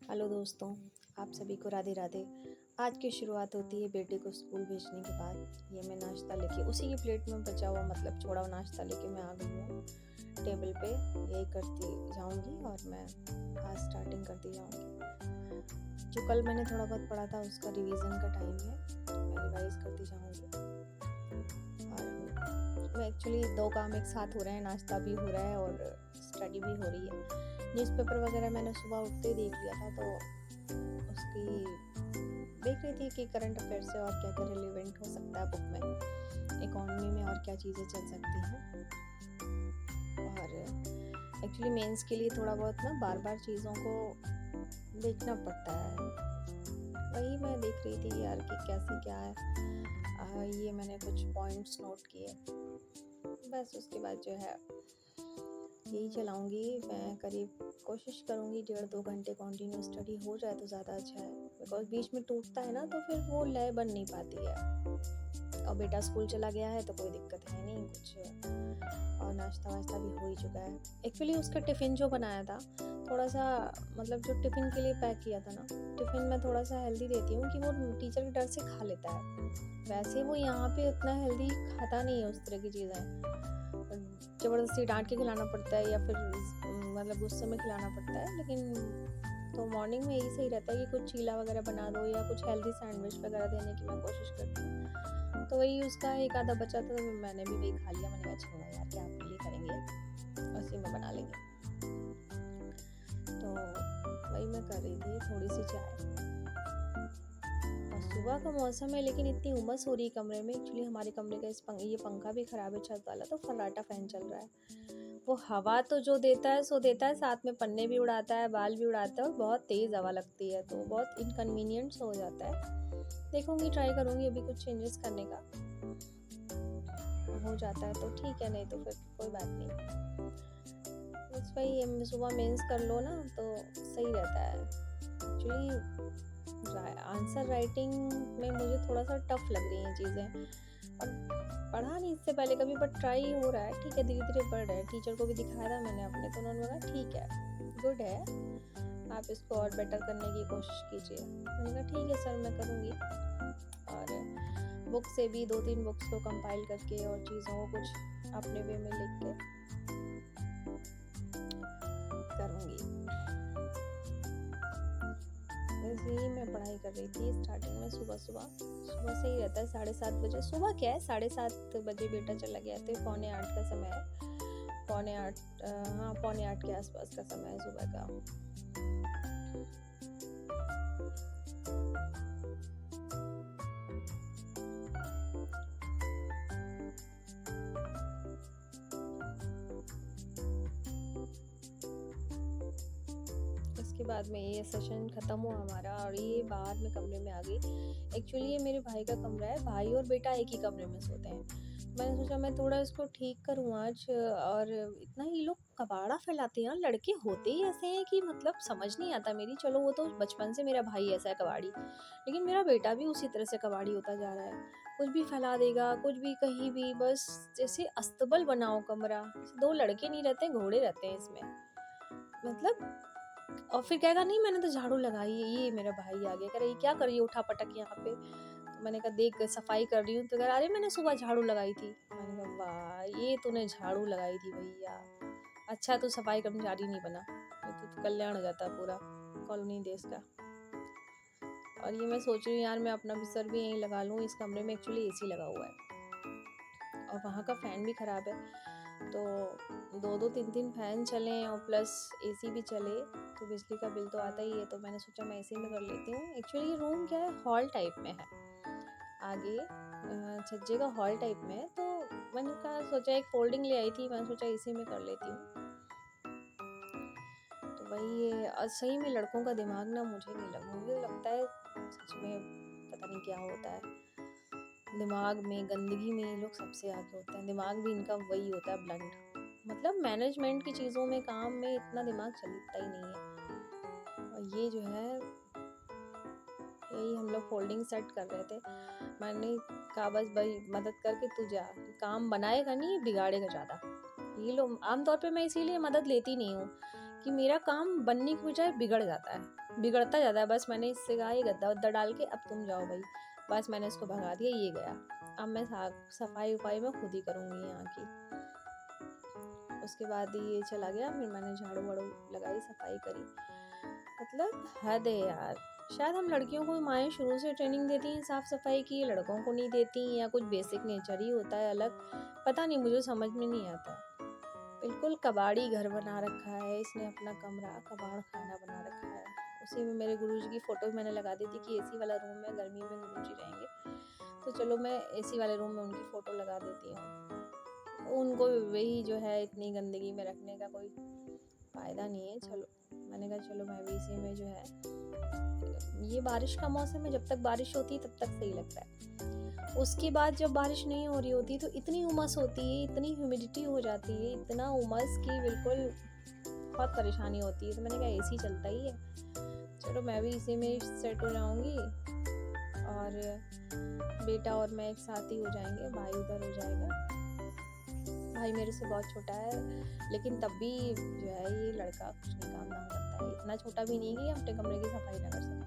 Hello दोस्तों, आप सभी को राधे राधे। आज की शुरुआत होती है बेटे को स्कूल भेजने के बाद। ये मैं नाश्ता लेके उसी की प्लेट में बचा हुआ मतलब छोड़ा हुआ नाश्ता लेके मैं आ गई हूँ टेबल पे। यही करती जाऊँगी और मैं आज स्टार्टिंग करती जाऊँगी। जो कल मैंने थोड़ा बहुत पढ़ा था उसका रिवीजन का टाइम है, मैं रिवाइज करती जाऊँगी। और मैं एक्चुअली दो काम एक साथ हो रहे हैं, नाश्ता भी हो रहा है और स्टडी भी हो रही है। न्यूज़पेपर वगैरह मैंने सुबह उठते ही देख लिया था, तो उसकी देख रही थी कि करंट अफेयर से और क्या क्या रिलेवेंट हो सकता है बुक में, इकोनॉमी में और क्या चीज़ें चल सकती हैं। और एक्चुअली मेंस के लिए थोड़ा बहुत ना बार बार चीज़ों को देखना पड़ता है। वही मैं देख रही थी यार कि कैसे क्या है। ये मैंने कुछ पॉइंट्स नोट किए, बस उसके बाद जो है यही चलाऊंगी। मैं करीब कोशिश करूंगी 1.5-2 घंटे कंटिन्यू स्टडी हो जाए तो ज़्यादा अच्छा है, बिकॉज बीच में टूटता है ना तो फिर वो लय बन नहीं पाती है। और बेटा स्कूल चला गया है तो कोई दिक्कत है नहीं कुछ, और नाश्ता वाश्ता भी हो ही चुका है। एक्चुअली उसका टिफ़िन जो बनाया था थोड़ा सा, मतलब जो टिफ़िन के लिए पैक किया था ना, टिफ़िन में थोड़ा सा हेल्दी देती हूँ कि वो टीचर के डर से खा लेता है। वैसे वो यहाँ पे उतना हेल्दी खाता नहीं है उस तरह की चीज़ें, ज़बरदस्ती डांट के खिलाना पड़ता है या फिर मतलब गुस्से में खिलाना पड़ता है। लेकिन तो मॉर्निंग में यही सही रहता है कि कुछ चीला वगैरह बना दो या कुछ हेल्दी सैंडविच वगैरह देने की मैं कोशिश करती हूँ। तो वही उसका एक आधा बचा था तो मैंने भी वही खा लिया। मैंने कहा छोड़ो यार, क्या आपके लिए करेंगे, उसी में बना लेंगे। तो वही मैं कर रही थी, थोड़ी सी चाय। और सुबह का मौसम है लेकिन इतनी उमस हो रही है कमरे में। एक्चुअली हमारे कमरे का ये पंखा भी ख़राब है छत वाला, तो फर्राटा फ़ैन चल रहा है। वो हवा तो जो देता है सो देता है, साथ में पन्ने भी उड़ाता है, बाल भी उड़ाता है और बहुत तेज़ हवा लगती है, तो बहुत इनकन्वीनियंट हो जाता है। देखूँगी, ट्राई करूँगी अभी कुछ चेंजेस करने का। हो जाता है तो ठीक है, नहीं तो फिर कोई बात नहीं। बस वही सुबह मेंस कर लो ना तो सही रहता है। एक्चुअली आंसर राइटिंग में मुझे थोड़ा सा टफ लग रही हैं चीज़ें, और पढ़ा नहीं इससे पहले कभी, बट ट्राई हो रहा है। ठीक है, धीरे धीरे बढ़ रहा है। टीचर को भी दिखाया था मैंने अपने, तो उन्होंने बोला ठीक है, गुड है, आप इसको और बेटर करने की कोशिश कीजिए। मैंने कहा ठीक है सर, मैं करूँगी। और बुक से भी 2-3 बुक्स को कंपाइल करके और चीज़ों को कुछ अपने वे में लिख के करूँगी। वैसे ही मैं पढ़ाई कर रही थी स्टार्टिंग में। सुबह से ही रहता है 7:30 बजे। सुबह क्या है, 7:30 बजे बेटा चला गया था, 7:45 का समय है। 7:45, हाँ 7:45 के आसपास का समय है सुबह का। इसके बाद में ये सेशन ख़त्म हुआ हमारा और ये बाहर में कमरे में आ गई। एक्चुअली ये मेरे भाई का कमरा है, भाई और बेटा एक ही कमरे में सोते हैं। मैंने सोचा मैं थोड़ा इसको ठीक करूँ आज। और इतना ये लोग कबाड़ा फैलाते हैं, लड़के होते ही ऐसे हैं कि मतलब समझ नहीं आता मेरी। चलो वो तो बचपन से मेरा भाई ऐसा है कबाड़ी, लेकिन मेरा बेटा भी उसी तरह से कबाड़ी होता जा रहा है। कुछ भी फैला देगा, कुछ भी कहीं भी, बस जैसे अस्तबल बनाओ कमरा। 2 लड़के नहीं रहते, घोड़े रहते हैं इसमें, मतलब। और फिर कहेगा नहीं मैंने तो झाड़ू लगाई है। ये मेरा भाई आ गया, कह रहा ये क्या कर रही है उठा पटक यहाँ पे। तो मैंने कहा देख सफाई कर रही हूँ, तो कह रहा अरे मैंने सुबह झाड़ू लगाई थी। मैंने कहा वाह, ये तूने झाड़ू लगाई थी भैया, अच्छा तू सफाई कर्मचारी नहीं बना, तो कल्याण हो जाता पूरा कॉलोनी देश का। और ये मैं सोच रही हूँ यार, मैं अपना बिस्तर भी यहीं लगा लूँ। इस कमरे में एक्चुअली एसी लगा हुआ है और वहाँ का फ़ैन भी ख़राब है, तो 2-2 3-3 फ़ैन चलें और प्लस एसी भी चले तो बिजली का बिल तो आता ही है। तो मैंने सोचा मैं एसी में कर लेती हूँ। एक्चुअली ये रूम क्या है, हॉल टाइप में है, आगे छज्जे का हॉल टाइप में है। तो मैंने कहा सोचा एक फोल्डिंग ले आई थी, मैंने सोचा इसी में कर लेती हूँ। तो वही है, सही में लड़कों का दिमाग ना मुझे लगता है सच में पता नहीं क्या होता है दिमाग में। गंदगी में ये लोग सबसे आगे होते हैं, दिमाग भी इनका वही होता है ब्लंट। मतलब मैनेजमेंट की चीज़ों में, काम में इतना दिमाग चलता ही नहीं है। और ये जो है, यही हम लोग फोल्डिंग सेट कर रहे थे। मैंने कहा बस भाई मदद करके तू जा, काम बनाएगा नहीं बिगाड़ेगा ज़्यादा। ये लोग आमतौर पे, मैं इसीलिए मदद लेती नहीं हूँ कि मेरा काम बनने की बजाय बिगड़ता जाता है। बस मैंने इससे कहा ये गद्दा वद्दा डाल के अब तुम जाओ भाई, बस मैंने इसको भगा दिया, ये गया। अब मैं सफाई वफाई मैं खुद ही करूँगी यहाँ की। उसके बाद ये चला गया, फिर मैंने झाड़ू वाड़ू लगाई, सफाई करी। मतलब हद है यार। शायद हम लड़कियों को माएँ शुरू से ट्रेनिंग देती हैं साफ़ सफाई की, लड़कों को नहीं देती, या कुछ बेसिक नेचर ही होता है अलग, पता नहीं, मुझे समझ में नहीं आता। बिल्कुल कबाड़ी घर बना रखा है इसने, अपना कमरा कबाड़ खाना बना रखा है। उसी में मेरे गुरुजी की फ़ोटो मैंने लगा दी थी कि एसी वाला रूम है, गर्मी में गुरुजी रहेंगे, तो चलो मैं एसी वाले रूम में उनकी फ़ोटो लगा देती हूँ। उनको वही जो है इतनी गंदगी में रखने का कोई फ़ायदा नहीं है। चलो मैंने कहा चलो मैं भी इसी में जो है, ये बारिश का मौसम है, जब तक बारिश होती है तब तक सही लगता है। उसके बाद जब बारिश नहीं हो रही होती तो इतनी उमस होती है, इतनी ह्यूमिडिटी हो जाती है, इतना उमस कि बिल्कुल बहुत परेशानी होती है। तो मैंने कहा एसी चलता ही है, चलो मैं भी इसी में सेट हो जाऊंगी, और बेटा और मैं एक साथ ही हो जाएंगे, भाई उधर हो जाएगा। भाई मेरे से बहुत छोटा है, लेकिन तब भी जो है ये लड़का कुछ नहीं काम धाम करता है, इतना छोटा भी नहीं कि अपने कमरे की सफाई ना कर सके,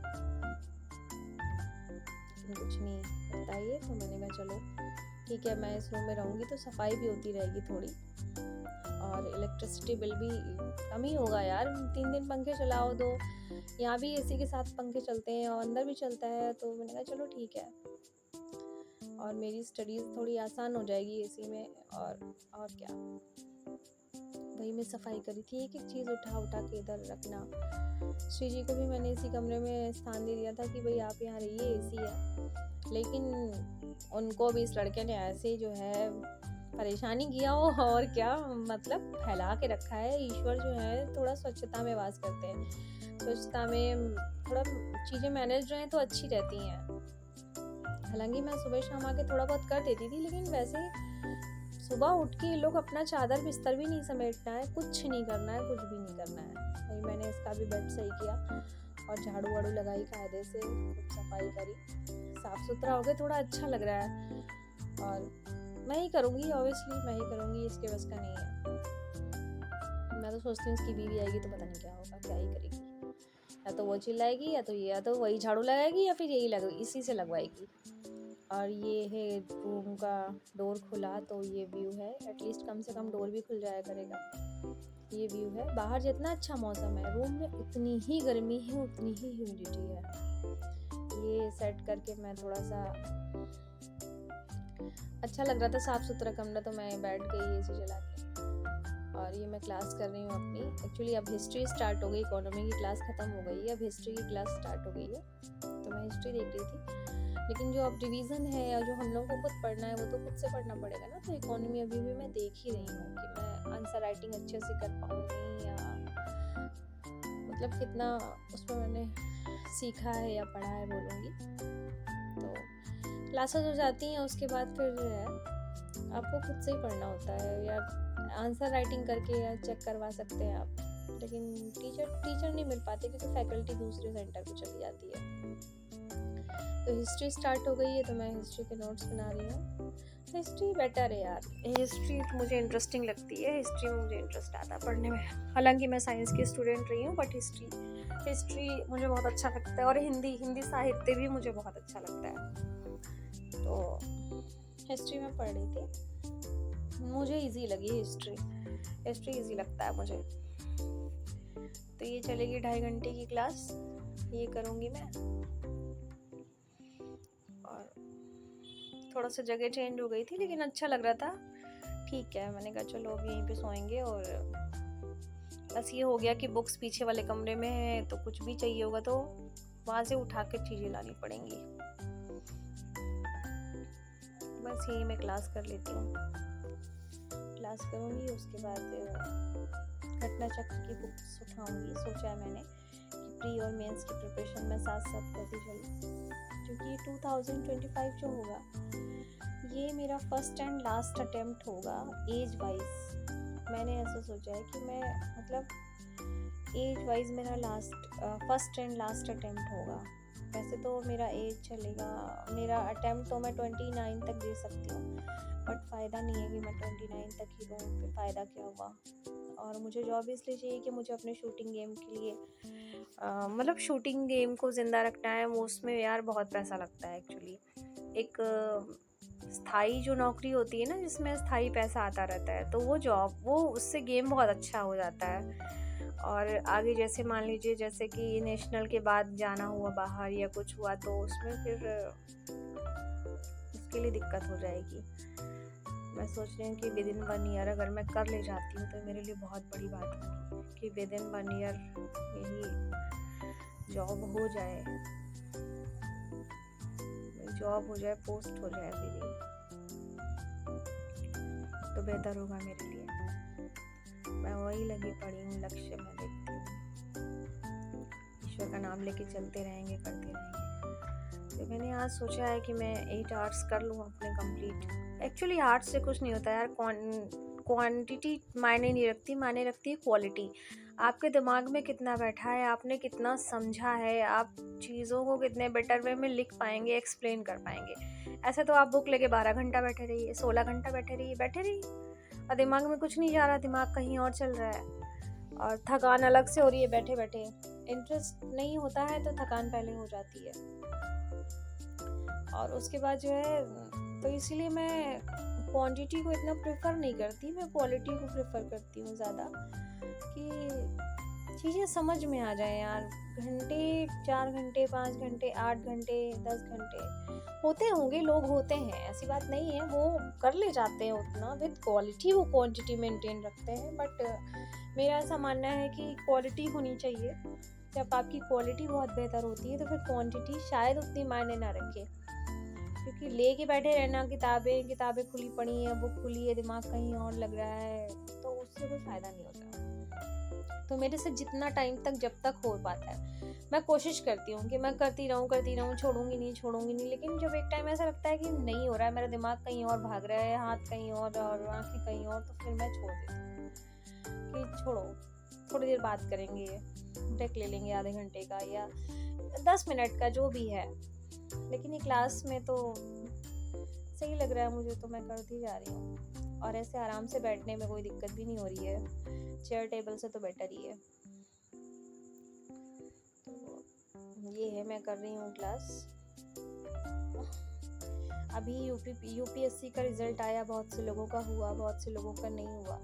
लेकिन कुछ नहीं करता ये। तो मैंने कहा चलो ठीक है, मैं इस रूम में रहूँगी तो सफाई भी होती रहेगी थोड़ी, और इलेक्ट्रिसिटी बिल भी कम ही होगा यार। 3 दिन पंखे चलाओ, 2 यहाँ भी एसी के साथ पंखे चलते हैं और अंदर भी चलता है, तो मैंने कहा चलो ठीक है, और मेरी स्टडीज़ थोड़ी आसान हो जाएगी एसी में। और क्या, वही मैं सफाई करी थी, एक एक चीज़ उठा के इधर रखना। श्री जी को भी मैंने इसी कमरे में स्थान दे दिया था कि भाई आप यहाँ रहिए, एसी है, लेकिन उनको भी इस लड़के ने ऐसे जो है परेशानी किया हो, और क्या मतलब फैला के रखा है। ईश्वर जो है थोड़ा स्वच्छता में वास करते हैं, स्वच्छता में थोड़ा चीज़ें मैनेज रहें तो अच्छी रहती हैं। हालांकि मैं सुबह शाम आके थोड़ा बहुत कर देती थी, लेकिन वैसे सुबह उठ के ये लोग अपना चादर बिस्तर भी नहीं समेटना है, कुछ नहीं करना है, कुछ भी नहीं करना है। वही मैंने इसका भी बेड सही किया और झाड़ू वाड़ू लगाई, कायदे से सफाई करी, साफ़ सुथरा हो गया, थोड़ा अच्छा लग रहा है। और मैं ही करूँगी, ऑब्वियसली मैं ही करूँगी, इसके बस का नहीं है। मैं तो सोचती हूँ इसकी बीवी आएगी तो पता नहीं क्या होगा, क्या ही करेगी, या तो वो चिल्लाएगी, या तो वही झाड़ू लगाएगी, या फिर यही इसी से लगवाएगी। और ये है रूम का डोर खुला तो ये व्यू है, एटलीस्ट कम से कम डोर भी खुल जाया करेगा। ये व्यू है, बाहर जितना अच्छा मौसम है, रूम में उतनी ही गर्मी है, उतनी ही ह्यूमिडिटी है। ये सेट करके मैं थोड़ा सा अच्छा लग रहा था, साफ़ सुथरा कमरा, तो मैं बैठ गई एसी चला के। और ये मैं क्लास कर रही हूँ अपनी। एक्चुअली अब हिस्ट्री स्टार्ट हो गई, इकोनॉमी की क्लास ख़त्म हो गई है, अब हिस्ट्री की क्लास स्टार्ट हो गई है, तो मैं हिस्ट्री देख रही थी। लेकिन जो अब रिवीजन है या जो हम लोग को खुद पढ़ना है वो तो खुद से पढ़ना पड़ेगा ना। तो इकोनॉमी अभी भी मैं देख ही रही हूँ कि मैं आंसर राइटिंग अच्छे से कर पाऊँगी, या मतलब कितना उसमें मैंने सीखा है या पढ़ा है बोलूँगी। तो क्लासेस हो जाती हैं, उसके बाद फिर जो है आपको खुद से ही पढ़ना होता है, या आंसर राइटिंग करके या चेक करवा सकते हैं आप, लेकिन टीचर नहीं मिल पाते क्योंकि फैकल्टी दूसरे सेंटर पे चली जाती है। तो हिस्ट्री स्टार्ट हो गई है, तो मैं हिस्ट्री के नोट्स बना रही हूँ। हिस्ट्री बेटर है यार, हिस्ट्री मुझे इंटरेस्टिंग लगती है, हिस्ट्री में मुझे इंटरेस्ट आता है पढ़ने में। हालांकि मैं साइंस की स्टूडेंट रही हूँ, बट हिस्ट्री मुझे बहुत अच्छा लगता है, और हिंदी साहित्य भी मुझे बहुत अच्छा लगता है। तो हिस्ट्री में पढ़ रही थी, मुझे इजी लगी हिस्ट्री इजी लगता है मुझे। तो ये चलेगी 2.5 घंटे की क्लास, ये करूँगी मैं। और थोड़ा सा जगह चेंज हो गई थी, लेकिन अच्छा लग रहा था, ठीक है। मैंने कहा चलो अब यहीं पे सोएंगे, और बस ये हो गया कि बुक्स पीछे वाले कमरे में है, तो कुछ भी चाहिए होगा तो वहाँ से उठा के चीज़ें लानी पड़ेंगी। बस यही मैं क्लास कर लेती हूँ, क्लास करूँगी, उसके बाद घटना चक्र की बुक्स उठाऊँगी। सोचा है मैंने कि प्री और मेंस की प्रिपरेशन में साथ साथ करती चलूँ, क्योंकि 2025 जो होगा ये मेरा फर्स्ट एंड लास्ट अटेम्प्ट होगा एज वाइज। मैंने ऐसा सोचा है कि मैं मतलब एज वाइज मेरा फर्स्ट एंड लास्ट अटेम्प्ट होगा, वैसे तो मेरा एज चलेगा, मेरा अटेम्प्ट तो मैं 29 तक दे सकती हूँ, बट फ़ायदा नहीं है कि मैं 29 तक ही दूँ, फिर फ़ायदा क्या हुआ। और मुझे जॉब इसलिए चाहिए कि मुझे अपने शूटिंग गेम के लिए मतलब शूटिंग गेम को ज़िंदा रखना है, वो उसमें यार बहुत पैसा लगता है एक्चुअली। एक स्थायी जो नौकरी होती है ना, जिसमें स्थायी पैसा आता रहता है, तो वो जॉब, वो उससे गेम बहुत अच्छा हो जाता है। और आगे जैसे मान लीजिए, जैसे कि नेशनल के बाद जाना हुआ बाहर या कुछ हुआ, तो उसमें फिर उसके लिए दिक्कत हो जाएगी। मैं सोच रही हूँ कि विद इन 1 ईयर अगर मैं कर ले जाती हूँ तो मेरे लिए बहुत बड़ी बात होगी कि विद इन 1 ईयर मेरी जॉब हो जाए, पोस्ट हो जाए मेरी, तो बेहतर होगा मेरे लिए। मैं वही लगी पड़ी हूँ, लक्ष्य मैं देखती हूँ, ईश्वर का नाम लेके चलते रहेंगे, करते रहेंगे। तो मैंने आज सोचा है कि मैं 8 आवर्स कर लूँ अपने कंप्लीट। एक्चुअली आर्ट्स से कुछ नहीं होता यार, क्वांटिटी मायने नहीं रखती, मायने रखती है क्वालिटी। आपके दिमाग में कितना बैठा है, आपने कितना समझा है, आप चीज़ों को कितने बेटर वे में लिख पाएंगे, एक्सप्लेन कर पाएंगे। ऐसे तो आप बुक लेके 12 घंटा बैठे रहिए, 16 घंटा बैठे रहिए और दिमाग में कुछ नहीं जा रहा, दिमाग कहीं और चल रहा है और थकान अलग से हो रही है बैठे बैठे। इंटरेस्ट नहीं होता है तो थकान पहले हो जाती है, और उसके बाद जो है, तो इसीलिए मैं क्वांटिटी को इतना प्रेफर नहीं करती, मैं क्वालिटी को प्रेफर करती हूँ ज़्यादा, कि चीज़ें समझ में आ जाए यार। घंटे, 4 घंटे, 5 घंटे, 8 घंटे, 10 घंटे होते होंगे, लोग होते हैं, ऐसी बात नहीं है, वो कर ले जाते हैं उतना विद क्वालिटी, वो क्वांटिटी मेंटेन रखते हैं। बट मेरा ऐसा मानना है कि क्वालिटी होनी चाहिए। जब आपकी क्वालिटी बहुत बेहतर होती है तो फिर क्वांटिटी शायद उतनी मायने ना रखे, क्योंकि लेके बैठे रहना किताबें खुली पड़ी हैं, बुक खुली है, दिमाग कहीं और लग रहा है, तो उससे कोई फ़ायदा नहीं होता। तो मेरे से जितना टाइम तक, जब तक हो पाता है, मैं कोशिश करती हूँ कि मैं करती रहूँ, छोड़ूंगी नहीं। लेकिन जब एक टाइम ऐसा लगता है कि नहीं हो रहा है, मेरा दिमाग कहीं और भाग रहा है, हाथ कहीं और आँखें कहीं और, तो फिर मैं छोड़ देती हूँ कि छोड़ो, थोड़ी देर बात करेंगे, ब्रेक ले लेंगे आधे घंटे का या 10 मिनट का, जो भी है। लेकिन ये क्लास में तो सही लग रहा है मुझे, तो मैं करती जा रही हूँ, और ऐसे आराम से बैठने में कोई दिक्कत भी नहीं हो रही है, चेयर टेबल से तो बेटर ही है। तो ये है, मैं कर रही हूँ क्लास। अभी यूपीएससी का रिज़ल्ट आया, बहुत से लोगों का हुआ, बहुत से लोगों का नहीं हुआ,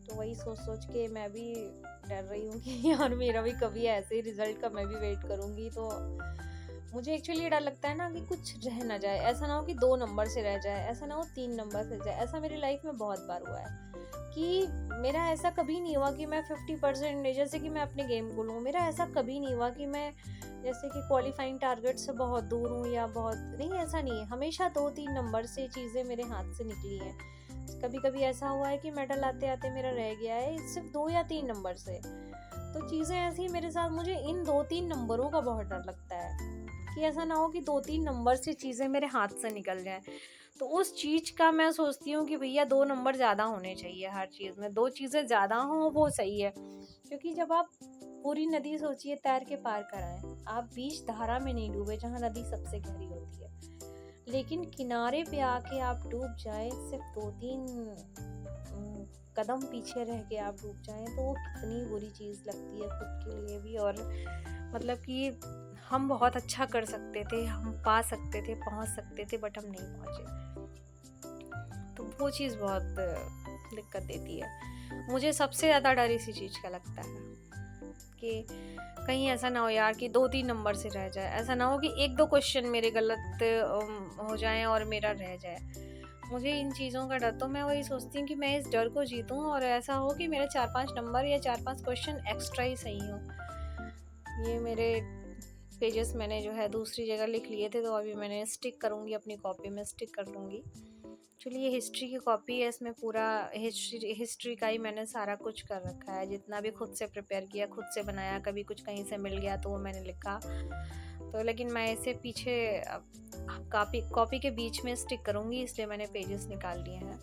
तो वही सोच के मैं भी डर रही हूँ कि यार मेरा भी कभी ऐसे ही रिज़ल्ट का मैं भी वेट करूँगी। तो मुझे एक्चुअली डर लगता है ना कि कुछ रह ना जाए, ऐसा ना हो कि 2 नंबर से रह जाए, ऐसा ना हो 3 नंबर से जाए। ऐसा मेरी लाइफ में बहुत बार हुआ है कि मेरा ऐसा कभी नहीं हुआ कि मैं 50%, जैसे कि मैं अपने गेम को लूँ, मेरा ऐसा कभी नहीं हुआ कि मैं जैसे कि क्वालिफाइंग टारगेट से बहुत दूर हूँ या बहुत नहीं, ऐसा नहीं है। हमेशा 2-3 नंबर से चीज़ें मेरे हाथ से निकली हैं। कभी कभी ऐसा हुआ है कि मेडल आते आते मेरा रह गया है सिर्फ 2 या 3 नंबर से। तो चीज़ें ऐसी मेरे साथ, मुझे इन 2-3 नंबरों का बहुत डर लगता है कि ऐसा ना हो कि 2-3 नंबर से चीज़ें मेरे हाथ से निकल जाएं। तो उस चीज़ का मैं सोचती हूँ कि भैया 2 नंबर ज़्यादा होने चाहिए हर चीज़ में, 2 चीज़ें ज़्यादा हों वो सही है। क्योंकि जब आप पूरी नदी सोचिए तैर के पार कराएं, आप बीच धारा में नहीं डूबे जहाँ नदी सबसे गहरी होती है, लेकिन किनारे पे आके आप डूब जाए, सिर्फ 2-3 कदम पीछे रह के आप डूब जाएं, तो वो कितनी बुरी चीज़ लगती है खुद के लिए भी। और मतलब कि हम बहुत अच्छा कर सकते थे, हम पा सकते थे, पहुंच सकते थे, बट हम नहीं पहुंचे, तो वो चीज़ बहुत दिक्कत देती है। मुझे सबसे ज़्यादा डर इसी चीज़ का लगता है कि कहीं ऐसा ना हो यार कि 2-3 नंबर से रह जाए, ऐसा ना हो कि 1-2 क्वेश्चन मेरे गलत हो जाएं और मेरा रह जाए। मुझे इन चीज़ों का डर, तो मैं वही सोचती हूँ कि मैं इस डर को जीतूँ और ऐसा हो कि मेरे 4-5 नंबर या 4-5 क्वेश्चन एक्स्ट्रा ही सही हो। ये मेरे पेजेस मैंने जो है दूसरी जगह लिख लिए थे, तो अभी मैंने स्टिक करूँगी, अपनी कॉपी में स्टिक कर लूँगी। एक्चुअली ये हिस्ट्री की कॉपी है, इसमें पूरा हिस्ट्री का ही मैंने सारा कुछ कर रखा है, जितना भी खुद से प्रिपेयर किया, खुद से बनाया, कभी कुछ कहीं से मिल गया तो वो मैंने लिखा। तो लेकिन मैं इसे पीछे कॉपी के बीच में स्टिक करूँगी, इसलिए मैंने पेजेस निकाल लिए हैं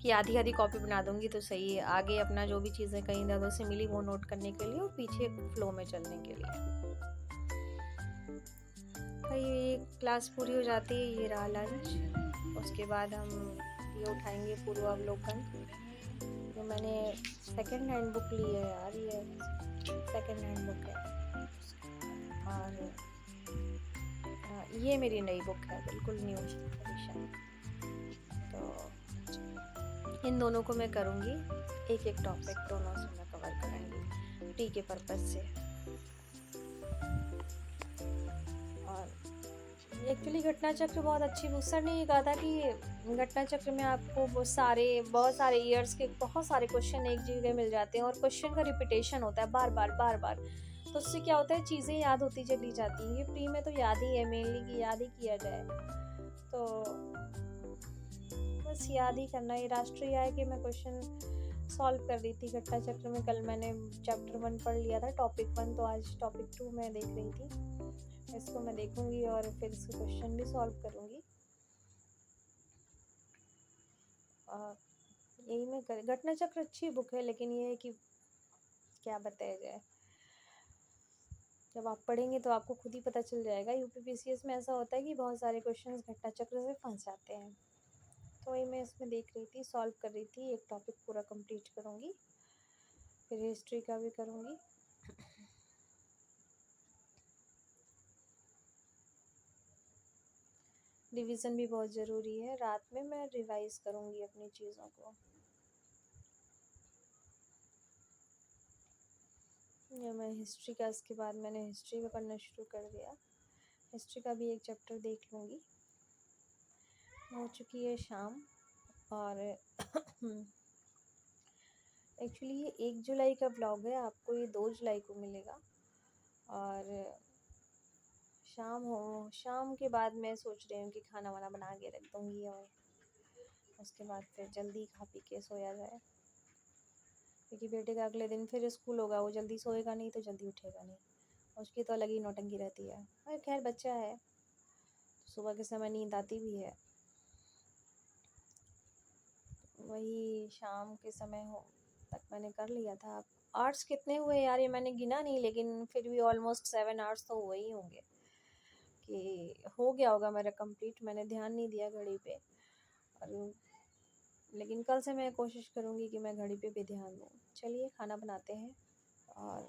कि आधी आधी कॉपी बना दूँगी तो सही है, आगे अपना जो भी चीज़ें कहीं इधर से मिली वो नोट करने के लिए और पीछे फ्लो में चलने के लिए। भाई ये क्लास पूरी हो जाती है, ये रहा लंच। उसके बाद हम ये उठाएंगे पूर्वावलोकन। ये मैंने सेकंड हैंड बुक ली है यार, ये सेकंड हैंड बुक है। और ये मेरी नई बुक है, बिल्कुल न्यू एडिशन। तो इन दोनों को मैं करूँगी, एक एक टॉपिक दोनों से मैं कवर करूँगी टी के पर्पज़ से। और एक्चुअली घटना चक्र बहुत अच्छी बुक। सर ने ये कहा था कि घटना चक्र में आपको बहुत सारे ईयर्स के बहुत सारे क्वेश्चन एक जगह मिल जाते हैं, और क्वेश्चन का रिपीटेशन होता है बार बार बार बार। तो उससे क्या होता है, चीज़ें याद होती चली जाती हैं। ये प्री में तो याद ही है मेनली, कि याद ही किया जाए। तो बस याद ही करना। ये राष्ट्रीय आय के मैं क्वेश्चन सॉल्व कर रही थी घटना चक्र में। कल मैंने चैप्टर 1 पढ़ लिया था, टॉपिक 1, तो आज टॉपिक 2 मैं देख रही थी। इसको मैं देखूंगी और फिर इसके क्वेश्चन भी सॉल्व करूंगी। और यही मैं कर। घटना चक्र अच्छी बुक है, लेकिन ये है कि क्या बताया जाए, जब आप पढ़ेंगे तो आपको खुद ही पता चल जाएगा। यूपीपीसीएस में ऐसा होता है कि बहुत सारे क्वेश्चंस घटना चक्र से फंस जाते हैं। तो वही मैं इसमें देख रही थी, सॉल्व कर रही थी। एक टॉपिक पूरा कंप्लीट करूँगी, फिर हिस्ट्री का भी करूँगी। रिवीजन भी बहुत ज़रूरी है। रात में मैं रिवाइज करूँगी अपनी चीज़ों को। या मैं हिस्ट्री का, इसके बाद मैंने हिस्ट्री का पढ़ना शुरू कर दिया। हिस्ट्री का भी एक चैप्टर देख लूँगी। हो चुकी है शाम। और एक्चुअली ये 1 जुलाई का ब्लॉग है, आपको ये 2 जुलाई को मिलेगा। और शाम के बाद मैं सोच रही हूँ कि खाना वाना बना के रख दूँगी, और उसके बाद फिर जल्दी खा पी के सोया जाए। क्योंकि बेटे का अगले दिन फिर स्कूल होगा, वो जल्दी सोएगा नहीं तो जल्दी उठेगा नहीं। उसकी तो अलग ही नौटंकी रहती है। और खैर बच्चा है, सुबह के समय नींद आती भी है। वही शाम के समय हो तक मैंने कर लिया था। आवर्स कितने हुए यार, ये मैंने गिना नहीं, लेकिन फिर भी ऑलमोस्ट 7 आवर्स तो हुए ही होंगे, कि हो गया होगा मेरा कंप्लीट। मैंने ध्यान नहीं दिया घड़ी पे। और लेकिन कल से मैं कोशिश करूँगी कि मैं घड़ी पे भी ध्यान दूँ। चलिए खाना बनाते हैं और